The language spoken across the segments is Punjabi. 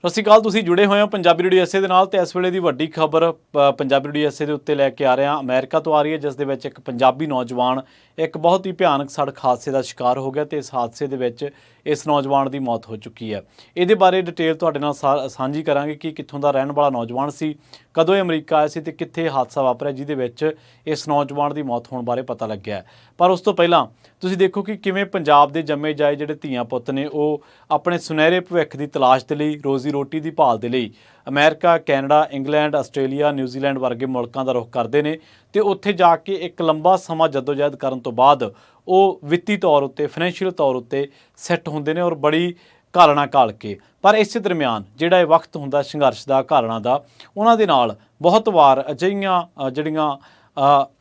ਸਤਿ ਸ਼੍ਰੀ ਅਕਾਲ। ਤੁਸੀਂ ਜੁੜੇ ਹੋਏ ਹੋ ਪੰਜਾਬੀ ਰੇਡੀਓ ਐਸੇ ਦੇ ਨਾਲ ਤੇ ਇਸ ਵੇਲੇ ਦੀ ਵੱਡੀ ਖਬਰ ਪੰਜਾਬੀ ਰੇਡੀਓ ਐਸੇ ਦੇ ਉੱਤੇ ਲੈ ਕੇ ਆ ਰਹੇ ਹਾਂ। ਅਮਰੀਕਾ ਤੋਂ ਆ ਰਹੀ ਹੈ, ਜਿਸ ਦੇ ਵਿੱਚ ਇੱਕ ਪੰਜਾਬੀ ਨੌਜਵਾਨ ਇੱਕ ਬਹੁਤ ਹੀ ਭਿਆਨਕ ਸੜਕ ਹਾਦਸੇ ਦਾ ਸ਼ਿਕਾਰ ਹੋ ਗਿਆ ਤੇ ਇਸ ਹਾਦਸੇ ਦੇ ਵਿੱਚ ਇਸ ਨੌਜਵਾਨ ਦੀ ਮੌਤ ਹੋ ਚੁੱਕੀ ਹੈ। ਇਹਦੇ ਬਾਰੇ ਡਿਟੇਲ ਤੁਹਾਡੇ ਨਾਲ ਸਾਂਝੀ ਕਰਾਂਗੇ ਕਿ ਕਿੱਥੋਂ ਦਾ ਰਹਿਣ ਵਾਲਾ ਨੌਜਵਾਨ ਸੀ, ਕਦੋਂ ਇਹ ਅਮਰੀਕਾ ਆਇਆ ਸੀ ਤੇ ਕਿੱਥੇ ਹਾਦਸਾ ਵਾਪਰਿਆ ਜਿਹਦੇ ਵਿੱਚ ਇਸ ਨੌਜਵਾਨ ਦੀ ਮੌਤ ਹੋਣ ਬਾਰੇ ਪਤਾ ਲੱਗਿਆ। ਪਰ ਉਸ ਤੋਂ ਪਹਿਲਾਂ ਤੁਸੀਂ ਦੇਖੋ ਕਿ ਕਿਵੇਂ ਪੰਜਾਬ ਦੇ ਜੰਮੇ ਜਾਏ ਜਿਹੜੇ ਧੀਆਂ ਪੁੱਤ ਨੇ ਉਹ ਆਪਣੇ ਸੁਨਹਿਰੇ ਭਵਿੱਖ ਦੀ ਤਲਾਸ਼ ਦੇ ਲਈ, ਰੋਜ਼ੀ ਰੋਟੀ ਦੀ ਭਾਲ ਦੇ ਲਈ America, Canada, England, Australia, New Zealand ਵਰਗੇ ਮੁਲਕਾਂ ਦਾ ਰੁਖ ਕਰਦੇ ਨੇ ਤੇ ਉੱਥੇ ਜਾ ਕੇ ਇੱਕ ਲੰਬਾ ਸਮਾਂ ਜਦੋਜਹਿਦ ਕਰਨ ਤੋਂ ਬਾਅਦ ਉਹ ਵਿੱਤੀ ਤੌਰ ਉੱਤੇ, ਫਾਈਨੈਂਸ਼ੀਅਲ ਤੌਰ ਉੱਤੇ ਸੈੱਟ ਹੁੰਦੇ ਨੇ ਔਰ ਬੜੀ ਘਾਲਣਾ ਘਾਲ ਕੇ। ਪਰ ਇਸੇ ਦਰਮਿਆਨ ਜਿਹੜਾ ਇਹ ਵਕਤ ਹੁੰਦਾ ਸੰਘਰਸ਼ ਦਾ, ਘਾਲਣਾ ਦਾ, ਉਹਨਾਂ ਦੇ ਨਾਲ ਬਹੁਤ ਵਾਰ ਅਜਿਹੀਆਂ ਜਿਹੜੀਆਂ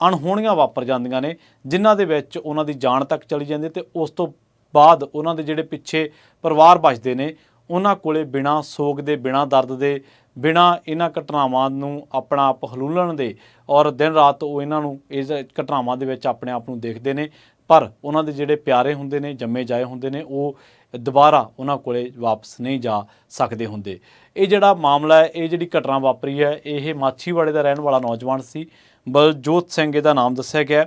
ਅਣਹੋਣੀਆਂ ਵਾਪਰ ਜਾਂਦੀਆਂ ਨੇ ਜਿਨ੍ਹਾਂ ਦੇ ਵਿੱਚ ਉਹਨਾਂ ਦੀ ਜਾਨ ਤੱਕ ਚਲੀ ਜਾਂਦੀ ਤੇ ਉਸ ਤੋਂ ਬਾਅਦ ਉਹਨਾਂ ਦੇ ਜਿਹੜੇ ਪਿੱਛੇ ਪਰਿਵਾਰ ਬਚਦੇ ਨੇ ਉਹਨਾਂ ਕੋਲੇ ਬਿਨਾਂ ਸੋਗ ਦੇ, ਬਿਨਾਂ ਦਰਦ ਦੇ, ਬਿਨਾਂ ਇਹਨਾਂ ਘਟਨਾਵਾਂ ਨੂੰ ਆਪਣਾ ਆਪ ਹਲੂਲਣ ਦੇ ਔਰ ਦਿਨ ਰਾਤ ਉਹ ਇਹਨਾਂ ਨੂੰ ਇਸ ਘਟਨਾਵਾਂ ਦੇ ਵਿੱਚ ਆਪਣੇ ਆਪ ਨੂੰ ਦੇਖਦੇ ਨੇ। ਪਰ ਉਹਨਾਂ ਦੇ ਜਿਹੜੇ ਪਿਆਰੇ ਹੁੰਦੇ ਨੇ, ਜੰਮੇ ਜਾਏ ਹੁੰਦੇ ਨੇ, ਉਹ ਦੁਬਾਰਾ ਉਹਨਾਂ ਕੋਲੇ ਵਾਪਸ ਨਹੀਂ ਜਾ ਸਕਦੇ ਹੁੰਦੇ। ਇਹ ਜਿਹੜਾ ਮਾਮਲਾ ਹੈ, ਇਹ ਜਿਹੜੀ ਘਟਨਾ ਵਾਪਰੀ ਹੈ, ਇਹ ਮਾਛੀਵਾੜੇ ਦਾ ਰਹਿਣ ਵਾਲਾ ਨੌਜਵਾਨ ਸੀ। ਬਲਜੋਤ ਸਿੰਘ ਇਹਦਾ ਨਾਮ ਦੱਸਿਆ ਗਿਆ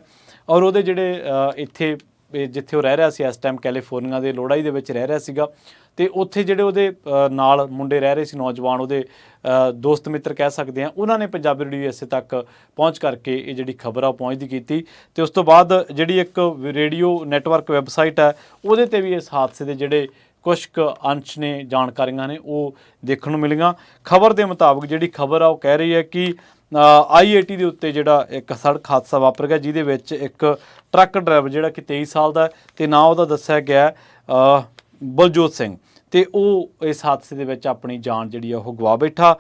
ਔਰ ਉਹਦੇ ਜਿਹੜੇ ਇੱਥੇ ਜਿੱਥੇ ਉਹ ਰਹਿ ਰਿਹਾ ਸੀ ਇਸ ਟਾਈਮ ਕੈਲੀਫੋਰਨੀਆ ਦੇ ਲੋੜਾਈ ਦੇ ਵਿੱਚ ਰਹਿ ਰਿਹਾ ਸੀਗਾ ਤੇ ਉੱਥੇ ਜਿਹੜੇ ਉਹਦੇ ਨਾਲ ਮੁੰਡੇ ਰਹਿ ਰਹੇ ਸੀ, ਨੌਜਵਾਨ ਉਹਦੇ ਦੋਸਤ ਮਿੱਤਰ ਕਹਿ ਸਕਦੇ ਹਾਂ, ਉਹਨਾਂ ਨੇ ਪੰਜਾਬੀ ਰੇਡੀਓ ਐਸੇ ਤੱਕ ਪਹੁੰਚ ਕਰਕੇ ਇਹ ਜਿਹੜੀ ਖਬਰ ਆ ਪਹੁੰਚਦੀ ਕੀਤੀ ਤੇ ਉਸ ਤੋਂ ਬਾਅਦ ਜਿਹੜੀ ਇੱਕ ਰੇਡੀਓ ਨੈਟਵਰਕ ਵੈਬਸਾਈਟ ਹੈ ਉਹਦੇ ਤੇ ਵੀ ਇਸ ਹਾਦਸੇ ਦੇ ਜਿਹੜੇ ਕੁਛ ਕੁ ਅੰਸ਼ ਨੇ, ਜਾਣਕਾਰੀਆਂ ਨੇ, ਉਹ ਦੇਖਣ ਨੂੰ ਮਿਲੀਆਂ। ਖਬਰ ਦੇ ਮੁਤਾਬਕ ਜਿਹੜੀ ਖਬਰ ਆ ਉਹ ਕਹਿ ਰਹੀ ਹੈ ਕਿ I-80 ਦੇ ਉੱਤੇ ਜਿਹੜਾ ਇੱਕ ਸੜਕ ਹਾਦਸਾ ਵਾਪਰ ਗਿਆ ਜਿਹਦੇ ਵਿੱਚ ਇੱਕ ਟਰੱਕ ਡਰਾਈਵਰ ਜਿਹੜਾ ਕਿ 23 ਸਾਲ ਦਾ ਤੇ ਨਾਂ ਉਹਦਾ ਦੱਸਿਆ ਗਿਆ ਬਲਜੋਤ ਸਿੰਘ ਤੇ ਉਹ ਇਸ ਹਾਦਸੇ ਦੇ ਵਿੱਚ ਆਪਣੀ ਜਾਨ ਜਿਹੜੀ ਆ ਉਹ ਗਵਾ ਬੈਠਾ।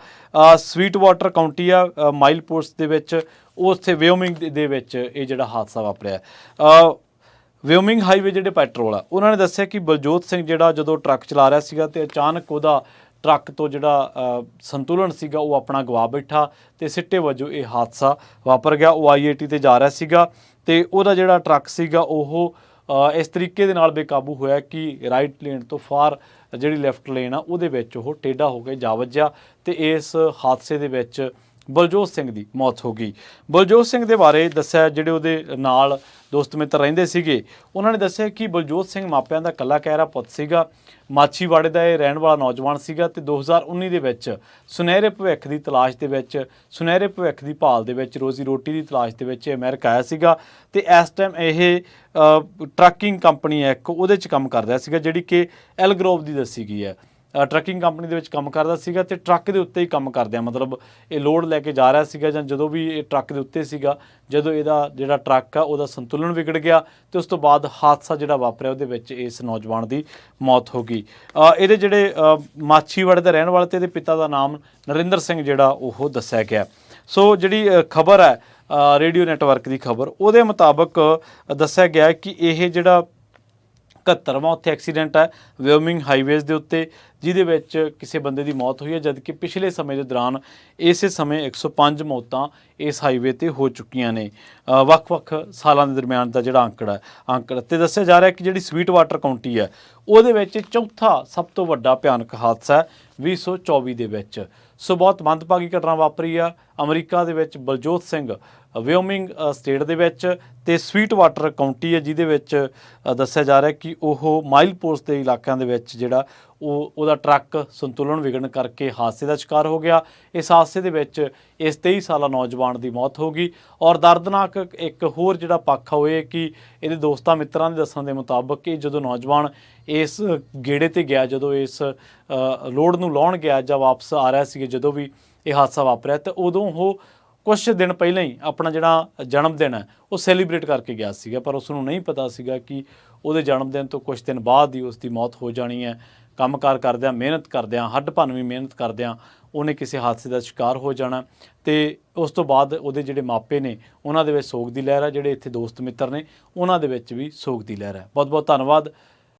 ਸਵੀਟ ਵਾਟਰ ਕਾਉਂਟੀ ਆ ਮਾਈਲ ਪੋਸਟ ਦੇ ਵਿੱਚ, ਉੱਥੇ ਵਿਓਮਿੰਗ ਦੇ ਵਿੱਚ ਇਹ ਜਿਹੜਾ ਹਾਦਸਾ ਵਾਪਰਿਆ। ਵਿਓਮਿੰਗ ਹਾਈਵੇ ਜਿਹੜੇ ਪੈਟਰੋਲ ਆ ਉਹਨਾਂ ਨੇ ਦੱਸਿਆ ਕਿ ਬਲਜੋਤ ਸਿੰਘ ਜਿਹੜਾ ਜਦੋਂ ਟਰੱਕ ਚਲਾ ਰਿਹਾ ਸੀਗਾ ਤੇ ਅਚਾਨਕ ਉਹਦਾ ਟਰੱਕ ਤੋਂ ਜਿਹੜਾ ਸੰਤੁਲਨ ਸੀਗਾ ਉਹ ਆਪਣਾ ਗਵਾ ਬੈਠਾ ਤੇ ਸਿੱਟੇ ਵਜੋਂ ਇਹ ਹਾਦਸਾ ਵਾਪਰ ਗਿਆ। ਉਹ I-80 ਤੇ ਜਾ ਰਿਹਾ ਸੀਗਾ ਤੇ ਉਹਦਾ ਜਿਹੜਾ ਟਰੱਕ ਸੀਗਾ ਉਹ ਇਸ ਤਰੀਕੇ ਦੇ ਨਾਲ ਬੇਕਾਬੂ ਹੋਇਆ ਕਿ ਰਾਈਟ ਲੇਨ ਤੋਂ ਫਾਰ ਜਿਹੜੀ ਲੈਫਟ ਲੇਨ ਆ ਉਹਦੇ ਵਿੱਚ ਉਹ ਟੇਢਾ ਹੋ ਕੇ ਜਾ ਵੱਜਿਆ ਤੇ ਇਸ ਹਾਦਸੇ ਦੇ ਵਿੱਚ ਬਲਜੋਤ ਸਿੰਘ ਦੀ ਮੌਤ ਹੋ ਗਈ। ਬਲਜੋਤ ਸਿੰਘ ਦੇ ਬਾਰੇ ਦੱਸਿਆ, ਜਿਹੜੇ ਉਹਦੇ ਨਾਲ ਦੋਸਤ ਮਿੱਤਰ ਰਹਿੰਦੇ ਸੀਗੇ ਉਹਨਾਂ ਨੇ ਦੱਸਿਆ ਕਿ ਬਲਜੋਤ ਸਿੰਘ ਮਾਪਿਆਂ ਦਾ ਇਕੱਲਾ ਕਹਿਰਾ ਪੁੱਤ ਸੀਗਾ। ਮਾਛੀਵਾੜੇ ਦਾ ਇਹ ਰਹਿਣ ਵਾਲਾ ਨੌਜਵਾਨ ਸੀਗਾ ਤੇ 2019 ਦੇ ਵਿੱਚ ਸੁਨਹਿਰੇ ਭਵਿੱਖ ਦੀ ਤਲਾਸ਼ ਦੇ ਵਿੱਚ, ਸੁਨਹਿਰੇ ਭਵਿੱਖ ਦੀ ਭਾਲ ਦੇ ਵਿੱਚ, ਰੋਜ਼ੀ ਰੋਟੀ ਦੀ ਤਲਾਸ਼ ਦੇ ਵਿੱਚ ਅਮਰੀਕਾ ਆਇਆ ਸੀਗਾ ਤੇ ਇਸ ਟਾਈਮ ਇਹ ਟਰੱਕਿੰਗ ਕੰਪਨੀ ਹੈ ਇੱਕ, ਉਹਦੇ 'ਚ ਕੰਮ ਕਰਦਾ ਸੀਗਾ ਜਿਹੜੀ ਕਿ ਐਲਗਰੋਵ ਦੀ ਦੱਸੀ ਗਈ ਹੈ। ਟਰੱਕਿੰਗ ਕੰਪਨੀ ਦੇ ਵਿੱਚ ਕੰਮ ਕਰਦਾ ਸੀਗਾ ਤੇ ਟਰੱਕ ਦੇ ਉੱਤੇ ਹੀ ਕੰਮ ਕਰਦਿਆਂ, ਮਤਲਬ ਇਹ ਲੋਡ ਲੈ ਕੇ ਜਾ ਰਿਹਾ ਸੀਗਾ ਜਾਂ ਜਦੋਂ ਵੀ ਇਹ ਟਰੱਕ ਦੇ ਉੱਤੇ ਸੀਗਾ, ਜਦੋਂ ਇਹਦਾ ਜਿਹੜਾ ਟਰੱਕ ਆ ਉਹਦਾ ਸੰਤੁਲਨ ਵਿਗੜ ਗਿਆ ਤੇ ਉਸ ਤੋਂ ਬਾਅਦ ਹਾਦਸਾ ਜਿਹੜਾ ਵਾਪਰਿਆ ਉਹਦੇ ਵਿੱਚ ਇਸ ਨੌਜਵਾਨ ਦੀ ਮੌਤ ਹੋ ਗਈ। ਇਹਦੇ ਜਿਹੜੇ ਮਾਛੀਵਾੜੇ ਦੇ ਰਹਿਣ ਵਾਲੇ ਤੇ ਇਹਦੇ ਪਿਤਾ ਦਾ ਨਾਮ ਨਰਿੰਦਰ ਸਿੰਘ ਜਿਹੜਾ ਉਹ ਦੱਸਿਆ ਗਿਆ। ਸੋ ਜਿਹੜੀ ਖਬਰ ਹੈ ਰੇਡੀਓ ਨੈਟਵਰਕ ਦੀ ਖਬਰ, ਉਹਦੇ ਮੁਤਾਬਕ ਦੱਸਿਆ ਗਿਆ ਕਿ ਇਹ ਜਿਹੜਾ 71ਵਾਂ ਉੱਥੇ ਐਕਸੀਡੈਂਟ ਹੈ ਵਿਓਮਿੰਗ ਹਾਈਵੇਜ਼ ਦੇ ਉੱਤੇ ਜਿਹਦੇ ਵਿੱਚ ਕਿਸੇ ਬੰਦੇ ਦੀ ਮੌਤ ਹੋਈ ਹੈ, ਜਦਕਿ ਪਿਛਲੇ ਸਮੇਂ ਦੇ ਦੌਰਾਨ ਇਸੇ ਸਮੇਂ 105 ਮੌਤਾਂ ਇਸ ਹਾਈਵੇ 'ਤੇ ਹੋ ਚੁੱਕੀਆਂ ਨੇ ਵੱਖ-ਵੱਖ ਸਾਲਾਂ ਦੇ ਦਰਮਿਆਨ ਦਾ ਜਿਹੜਾ ਅੰਕੜਾ ਤੇ ਦੱਸਿਆ ਜਾ ਰਿਹਾ ਕਿ ਜਿਹੜੀ ਸਵੀਟ ਵਾਟਰ ਕਾਉਂਟੀ ਹੈ ਉਹਦੇ ਵਿੱਚ ਚੌਥਾ ਸਭ ਤੋਂ ਵੱਡਾ ਭਿਆਨਕ ਹਾਦਸਾ ਹੈ 2024 ਦੇ ਵਿੱਚ। ਸੋ ਬਹੁਤ ਮੰਦਭਾਗੀ ਘਟਨਾ ਵਾਪਰੀ ਆ ਅਮਰੀਕਾ ਦੇ ਵਿੱਚ। ਬਲਜੋਤ ਸਿੰਘ ਵਿਓਮਿੰਗ ਸਟੇਟ ਦੇ ਵਿੱਚ ਤੇ ਸਵੀਟ ਵਾਟਰ ਕਾਉਂਟੀ ਹੈ ਜਿਹਦੇ ਵਿੱਚ ਦੱਸਿਆ ਜਾ ਰਿਹਾ ਕਿ ਉਹ ਮਾਈਲ ਪੋਸਟ ਦੇ ਇਲਾਕਿਆਂ ਦੇ ਵਿੱਚ ਜਿਹੜਾ ਉਹਦਾ ਟਰੱਕ ਸੰਤੁਲਨ ਵਿਗੜਨ ਕਰਕੇ ਹਾਦਸੇ ਦਾ ਸ਼ਿਕਾਰ ਹੋ ਗਿਆ। ਇਸ ਹਾਦਸੇ ਦੇ ਵਿੱਚ ਇਸ 23 ਸਾਲਾ ਨੌਜਵਾਨ ਦੀ ਮੌਤ ਹੋ ਗਈ ਔਰ ਦਰਦਨਾਕ ਇੱਕ ਹੋਰ ਜਿਹੜਾ ਪੱਖ ਹੋਏ ਕਿ ਇਹਦੇ ਦੋਸਤਾਂ ਮਿੱਤਰਾਂ ਦੇ ਦੱਸਣ ਦੇ ਮੁਤਾਬਕ ਕਿ ਜਦੋਂ ਨੌਜਵਾਨ ਇਸ ਗੇੜੇ ਤੇ ਗਿਆ, ਜਦੋਂ ਇਸ ਲੋਡ ਨੂੰ ਲਾਉਣ ਗਿਆ ਜਾਂ ਵਾਪਸ ਆ ਰਿਹਾ ਸੀ, ਜਦੋਂ ਵੀ ਇਹ ਹਾਦਸਾ ਵਾਪਰਿਆ ਤਾਂ ਉਦੋਂ ਉਹ ਕੁਛ ਦਿਨ ਪਹਿਲਾਂ ਹੀ ਆਪਣਾ ਜਿਹੜਾ ਜਨਮ ਦਿਨ ਹੈ ਉਹ ਸੈਲੀਬ੍ਰੇਟ ਕਰਕੇ ਗਿਆ ਸੀਗਾ। ਪਰ ਉਸ ਨੂੰ ਨਹੀਂ ਪਤਾ ਸੀਗਾ ਕਿ ਉਹਦੇ ਜਨਮ ਦਿਨ ਤੋਂ ਕੁਛ ਦਿਨ ਬਾਅਦ ਹੀ ਉਸ ਦੀ ਮੌਤ ਹੋ ਜਾਣੀ ਹੈ। ਕੰਮਕਾਰ ਕਰਦਿਆਂ, ਮਿਹਨਤ ਕਰਦਿਆਂ, ਹੱਡ ਭੰਨਵੀਂ ਮਿਹਨਤ ਕਰਦਿਆਂ ਉਹਨੇ ਕਿਸੇ ਹਾਦਸੇ ਦਾ ਸ਼ਿਕਾਰ ਹੋ ਜਾਣਾ ਤੇ ਉਸ ਤੋਂ ਬਾਅਦ ਉਹਦੇ ਜਿਹੜੇ ਮਾਪੇ ਨੇ ਉਹਨਾਂ ਦੇ ਵਿੱਚ ਸੋਗ ਦੀ ਲਹਿਰ ਹੈ, ਜਿਹੜੇ ਇੱਥੇ ਦੋਸਤ ਮਿੱਤਰ ਨੇ ਉਹਨਾਂ ਦੇ ਵਿੱਚ ਵੀ ਸੋਗ ਦੀ ਲਹਿਰ ਹੈ। ਬਹੁਤ ਬਹੁਤ ਧੰਨਵਾਦ।